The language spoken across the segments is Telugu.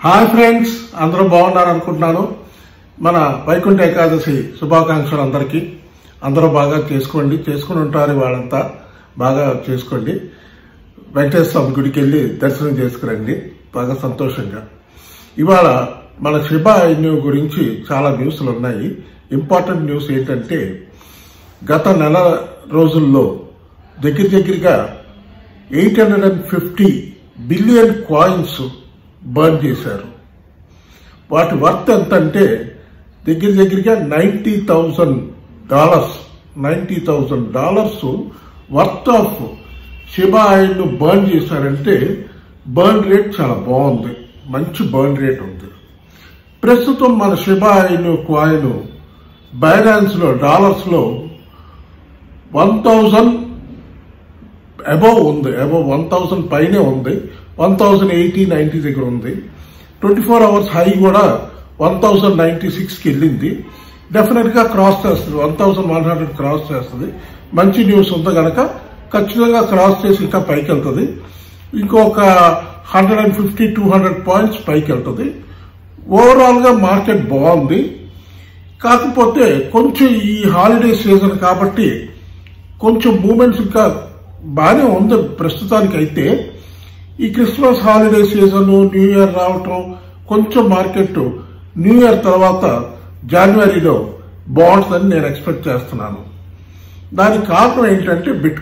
హాయ్ ఫ్రెండ్స్, అందరూ బాగున్నారు అనుకుంటున్నాను. మన వైకుంఠ ఏకాదశి శుభాకాంక్షలు అందరికీ. అందరూ బాగా చేసుకుని ఉంటారు. వాళ్ళంతా బాగా చేసుకోండి. వెంకటేశ్వర స్వామి గుడికి వెళ్ళి దర్శనం చేసుకురండి బాగా సంతోషంగా. ఇవాళ మన షిబా ఇను గురించి చాలా న్యూస్లు ఉన్నాయి. ఇంపార్టెంట్ న్యూస్ ఏంటంటే, గత నెల రోజుల్లో దగ్గరగా 850 బిలియన్ కాయిన్స్ బర్న్ చేశారు. వాటి వర్త్ ఎంత అంటే దగ్గరగా $90,000 వర్త్ ఆఫ్ షిబా ఇను బర్న్ చేశారంటే బర్న్ రేట్ చాలా బాగుంది, మంచి బర్న్ రేట్ ఉంది. ప్రస్తుతం మన షిబా ఇను కాయిన్ బైనాన్స్ లో డాలర్స్ లో 1000 అబౌవ్ ఉంది, అబౌవ్ 1000 పైనే ఉంది. 1080-90 దగ్గర ఉంది. 24 అవర్స్ హై కూడా 1096కి వెళ్ళింది. డెఫినెట్ గా క్రాస్ చేస్తుంది, 1100 క్రాస్ చేస్తుంది. మంచి న్యూస్ ఉంది కనుక ఖచ్చితంగా క్రాస్ చేసి ఇంకా పైకి వెళ్తుంది. ఇంకొక 150-200 పాయింట్స్ పైకి వెళ్తుంది. ఓవరాల్ గా మార్కెట్ బాగుంది. కాకపోతే కొంచెం ఈ హాలిడే సీజన్ కాబట్టి కొంచెం మూమెంట్స్ ఇంకా బాగానే ఉంది ప్రస్తుతానికి. అయితే ఈ Christmas holiday season, new year రావటం, కొంచెం మార్కెట్ న్యూ ఇయర్ తర్వాత జనవరిలో బాగుంటుందని నేను ఎక్స్పెక్ట్ చేస్తున్నాను. దానికి కారణం ఏంటంటే bit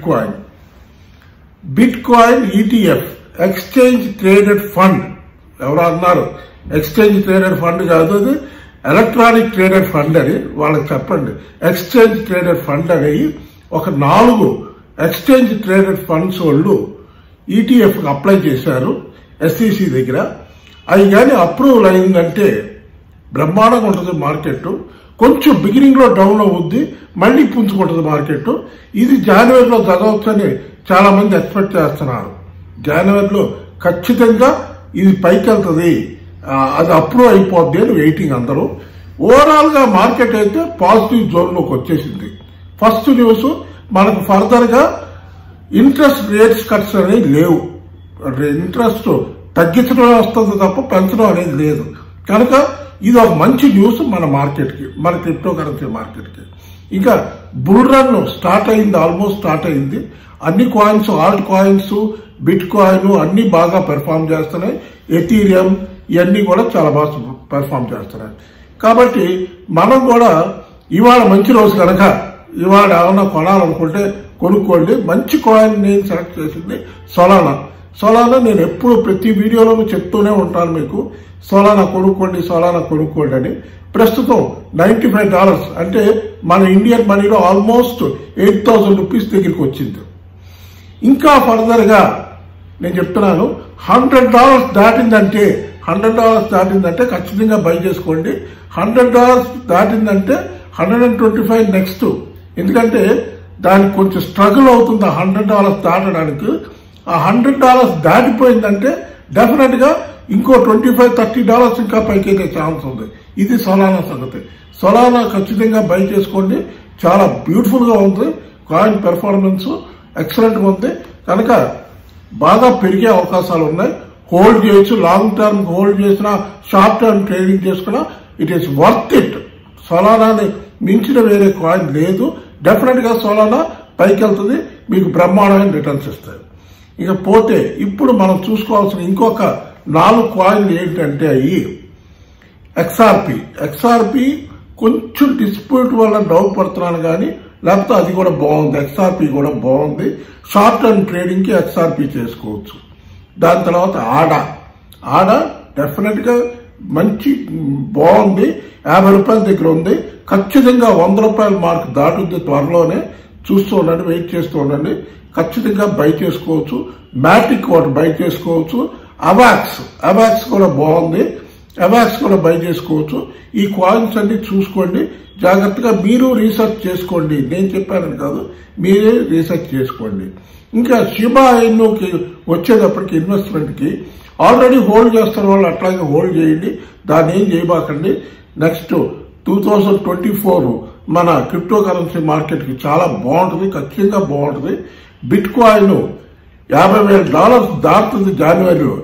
coin ETF, exchange traded fund. ఎవరు అన్నారు ఎక్స్చేంజ్ ట్రేడెడ్ ఫండ్ కాదు, అది ఎలక్ట్రానిక్ ట్రేడెడ్ ఫండ్ అని వాళ్ళకి చెప్పండి. ఎక్స్చేంజ్ ట్రేడెడ్ ఫండ్ అనేవి ఒక 4 ఎక్స్చేంజ్ ట్రేడెడ్ ఫండ్స్ వాళ్ళు ETF అప్లై చేశారు SEC దగ్గర. అవి కానీ అప్రూవల్ అయిందంటే బ్రహ్మాండంగా ఉంటుంది మార్కెట్. కొంచెం బిగినింగ్ లో డౌన్ అవుద్ది, మళ్ళీ పుంజుకుంటుంది మార్కెట్. ఇది జనవరిలో జరగవచ్చని చాలా మంది ఎక్స్పెక్ట్ చేస్తున్నారు. జనవరిలో ఖచ్చితంగా ఇది పైకి వెళ్తుంది, అది అప్రూవ్ అయిపోద్ది అని వెయిటింగ్ అందరూ. ఓవరాల్ గా మార్కెట్ అయితే పాజిటివ్ జోన్ లోకి వచ్చేసింది. ఫస్ట్ న్యూస్, మనకు ఫర్దర్ గా ఇంట్రెస్ట్ రేట్స్ కట్స్ అనేవి లేవు. ఇంట్రెస్ట్ తగ్గించడం వస్తుంది తప్ప పెంచడం అనేది లేదు. కనుక ఇది ఒక మంచి న్యూస్ మన మార్కెట్ కి, మన క్రిప్టో కరెన్సీ మార్కెట్ కి. ఇంకా బుల్ రన్ స్టార్ట్ అయింది, ఆల్మోస్ట్ స్టార్ట్ అయింది. అన్ని coins, Alt coins, bit coin అన్ని బాగా పెర్ఫార్మ్ చేస్తున్నాయి. ఎథీరియం ఇవన్నీ కూడా చాలా బాగా పెర్ఫార్మ్ చేస్తున్నాయి. కాబట్టి మనం కూడా ఇవాళ మంచి రోజు కనుక ఇవాళ ఏమన్నా కొనాలనుకుంటే కొనుక్కోండి. మంచి కాయిన్ నేను సెలెక్ట్ చేసింది సొలానా. నేను ఎప్పుడు ప్రతి వీడియోలో చెప్తూనే ఉంటాను మీకు, సొలానా కొనుక్కోండి అని. ప్రస్తుతం $95 అంటే మన ఇండియన్ మనీలో ఆల్మోస్ట్ 8,000 రూపీస్ దగ్గరికి వచ్చింది. ఇంకా ఫర్దర్ గా నేను చెప్తున్నాను, $100 దాటిందంటే ఖచ్చితంగా బై చేసుకోండి. $100 దాటిందంటే 125 నెక్స్ట్. ఎందుకంటే దానికి కొంచెం స్ట్రగుల్ అవుతుంది $100 దాటడానికి. ఆ $100 దాటిపోయిందంటే డెఫినెట్ గా ఇంకో $25-30 ఇంకా పైకి ఛాన్స్ ఉంది. ఇది సొలానా సంగతి. సొలానా ఖచ్చితంగా బై చేసుకోండి. చాలా బ్యూటిఫుల్ గా ఉంది, కాయిన్ పెర్ఫార్మెన్స్ ఎక్సలెంట్ గా ఉంది. కనుక బాగా పెరిగే అవకాశాలు ఉన్నాయి. హోల్డ్ చేయొచ్చు, లాంగ్ టర్మ్ హోల్డ్ చేసినా, షార్ట్ టర్మ్ ట్రేడింగ్ చేసుకున్నా ఇట్ ఈస్ వర్త్ ఇట్. సొలానాని మించిన వేరే కాయిన్ లేదు. డెఫినెట్ గా సొలానా పైకి వెళ్తుంది, మీకు బ్రహ్మాండమైన రిటర్న్స్ ఇస్తాయి. ఇక పోతే ఇప్పుడు మనం చూసుకోవాల్సిన ఇంకొక 4 కాయిన్లు ఏంటంటే అవి XRP కొంచెం డిస్ప్యూట్ వల్ల డౌన్ పడుతున్నాను కానీ లేకపోతే అది కూడా బాగుంది. XRP కూడా బాగుంది. షార్ట్ టర్మ్ ట్రేడింగ్ కి XRP చేసుకోవచ్చు. దాని తర్వాత ఆడా డెఫినెట్ గా మంచి బాగుంది. $50 దగ్గర ఉంది. ఖచ్చితంగా $100 మార్క్ దాటుద్ది త్వరలోనే. చూస్తూ ఉండండి, వెయిట్ చేస్తూ ఉండండి. ఖచ్చితంగా బై చేసుకోవచ్చు. మ్యాటిక్ ఒకటి బై చేసుకోవచ్చు. అవాక్స్ కూడా బాగుంది, అవాక్స్ కూడా బై చేసుకోవచ్చు. ఈ కాయిన్స్ అన్ని చూసుకోండి జాగ్రత్తగా. మీరు రీసెర్చ్ చేసుకోండి, నేను చెప్పానని కాదు, మీరే రీసెర్చ్ చేసుకోండి. ఇంకా షిబా ఇనుకి వచ్చేటప్పటికి ఇన్వెస్ట్మెంట్ కి ఆల్రెడీ హోల్డ్ చేస్తున్న వాళ్ళు అట్లాగే హోల్డ్ చేయండి, దాన్ని ఏం చేయబాకండి. నెక్స్ట్ 2024 మన క్రిప్టో కరెన్సీ మార్కెట్ కి చాలా బాగుంటుంది, ఖచ్చితంగా బాగుంటుంది. బిట్ కాయిన్ $50,000 దాటుతుంది జనవరిలో.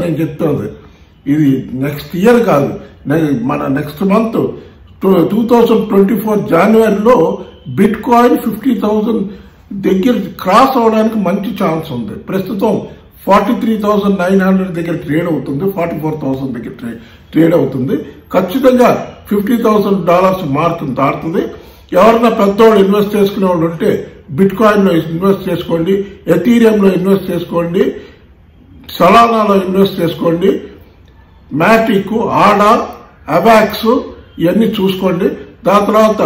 నేను చెప్తున్నది ఇది నెక్స్ట్ ఇయర్ కాదు, మన నెక్స్ట్ మంత్ 2024 జనవరిలో బిట్ కాయిన్ 50,000 దగ్గర క్రాస్ అవడానికి మంచి ఛాన్స్ ఉంది. ప్రస్తుతం 43,900 దగ్గర ట్రేడ్ అవుతుంది, 44,000 దగ్గర ట్రేడ్ అవుతుంది. ఖచ్చితంగా $50,000 మార్క్ దాటుతుంది. ఎవరైనా పెద్దవాళ్ళు ఇన్వెస్ట్ చేసుకునే వాళ్ళు ఉంటే బిట్ కాయిన్ లో ఇన్వెస్ట్ చేసుకోండి, ఎథీరియంలో ఇన్వెస్ట్ చేసుకోండి, సలానాలో ఇన్వెస్ట్ చేసుకోండి, మ్యాటిక్, ఆడా, అబాక్స్ ఇవన్నీ చూసుకోండి. దాని తర్వాత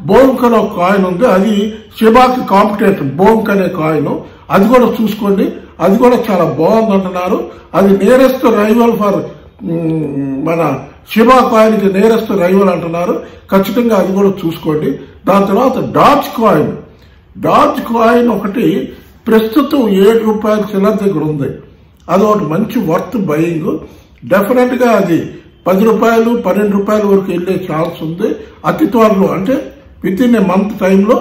బోంక్ అనే ఒక కాయిన్ ఉంది, అది షిబాకి కాంపిటేటర్. బోంక్ అనే కాయిన్ అది కూడా చూసుకోండి, అది కూడా చాలా బాగుంది అంటున్నారు. అది నియరెస్ట్ రైవల్ ఫర్ మన షిబా కాయిన్ కి నియరెస్ట్ రైవల్ అంటున్నారు. ఖచ్చితంగా అది కూడా చూసుకోండి. దాని తర్వాత డాజ్ కాయిన్ ఒకటి ప్రస్తుతం $7 చిల్లర దగ్గర ఉంది. అది ఒకటి మంచి వర్త్ బయింగ్. డెఫినెట్ గా అది $10, $12 వరకు వెళ్లే ఛాన్స్ ఉంది. అతి త్వరలో అంటే విత్ ఇన్ ఏ మంత్ టైంలో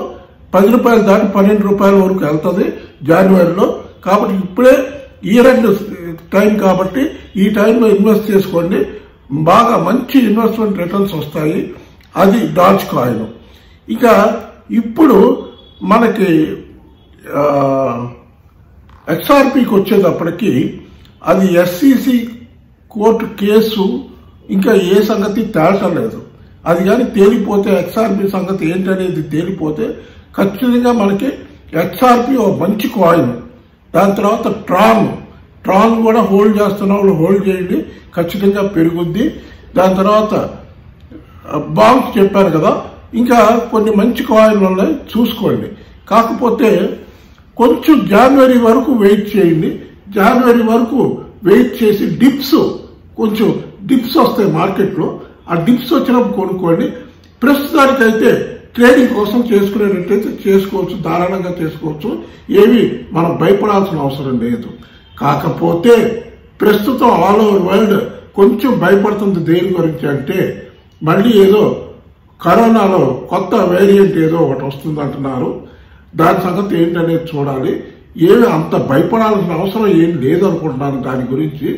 $10 దాటి $12 వరకు వెళ్తుంది జనవరిలో. కాబట్టి ఇప్పుడే ఇయర్ ఎండ్ టైం కాబట్టి ఈ టైంలో ఇన్వెస్ట్ చేసుకోండి, బాగా మంచి ఇన్వెస్ట్మెంట్ రిటర్న్స్ వస్తాయి. అది డాజ్ కాయిన్. ఇక ఇప్పుడు మనకి XRPకి వచ్చేటప్పటికి అది SEC కోర్టు కేసు ఇంకా ఏ సంగతి తేల్చలేదు. అది కానీ తేలిపోతే XRP సంగతి ఏంటనేది తేలిపోతే ఖచ్చితంగా మనకి XRP ఒక మంచి కాయిన్. దాని తర్వాత ట్రాన్ కూడా హోల్డ్ చేస్తున్న వాళ్ళు హోల్డ్ చేయండి, ఖచ్చితంగా పెరుగుద్ది. దాని తర్వాత బాంక్స్ చెప్పారు కదా, ఇంకా కొన్ని మంచి కాయిన్లు ఉన్నాయి చూసుకోండి. కాకపోతే కొంచెం జనవరి వరకు వెయిట్ చేయండి. జనవరి వరకు వెయిట్ చేసి కొంచెం డిప్స్ వస్తాయి మార్కెట్లో. ఆ డిప్స్ వచ్చినప్పుడు కొనుక్కోండి. ప్రస్తుతానికైతే ట్రేడింగ్ కోసం చేసుకునేటట్టయితే చేసుకోవచ్చు, ధారాళంగా చేసుకోవచ్చు. ఏవి మనం భయపడాల్సిన అవసరం లేదు. కాకపోతే ప్రస్తుతం ఆల్ ఓవర్ వరల్డ్ కొంచెం భయపడుతుంది. దేని గురించి అంటే మళ్ళీ ఏదో కరోనాలో కొత్త వేరియంట్ ఏదో ఒకటి వస్తుంది అంటున్నారు. దాని సంగతి ఏంటనేది చూడాలి. ఏమి అంత భయపడాల్సిన అవసరం ఏం లేదనుకుంటున్నాను. దాని గురించి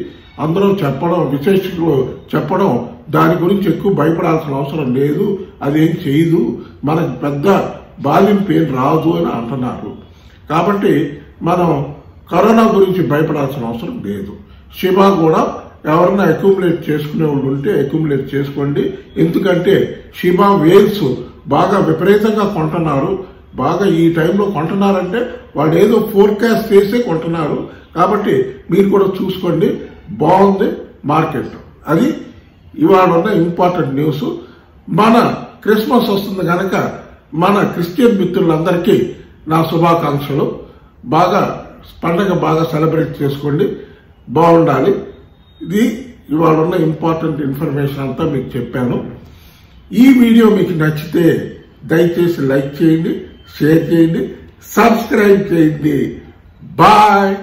అందరూ చెప్పడం, విశేషకులు చెప్పడం, దాని గురించి ఎక్కువ భయపడాల్సిన అవసరం లేదు, అదేం చేయదు, మనకు పెద్ద బాలింపు ఏం రాదు అని అంటున్నారు. కాబట్టి మనం కరోనా గురించి భయపడాల్సిన అవసరం లేదు. షిబా కూడా ఎవరన్నా అక్యుములేట్ చేసుకునే వాళ్ళు ఉంటే అక్యుములేట్ చేసుకోండి. ఎందుకంటే షిబా వేల్స్ బాగా విపరీతంగా కొంటున్నారు. బాగా ఈ టైంలో కొంటున్నారంటే వాళ్ళు ఏదో ఫోర్కాస్ట్ చేసే కొంటున్నారు. కాబట్టి మీరు కూడా చూసుకోండి. బాగుంది మార్కెట్. అది ఇవాళ ఉన్న ఇంపార్టెంట్ న్యూస్. మన క్రిస్మస్ వస్తుంది కనుక మన క్రిస్టియన్ మిత్రులందరికీ నా శుభాకాంక్షలు. పండగ బాగా సెలబ్రేట్ చేసుకోండి, బాగుండాలి. ఇది ఇవాళ ఉన్న ఇంపార్టెంట్ ఇన్ఫర్మేషన్ అంతా మీకు చెప్పాను. ఈ వీడియో మీకు నచ్చితే దయచేసి లైక్ చేయండి, షేర్ చేయండి, సబ్స్క్రైబ్ చేయండి. బాయ్.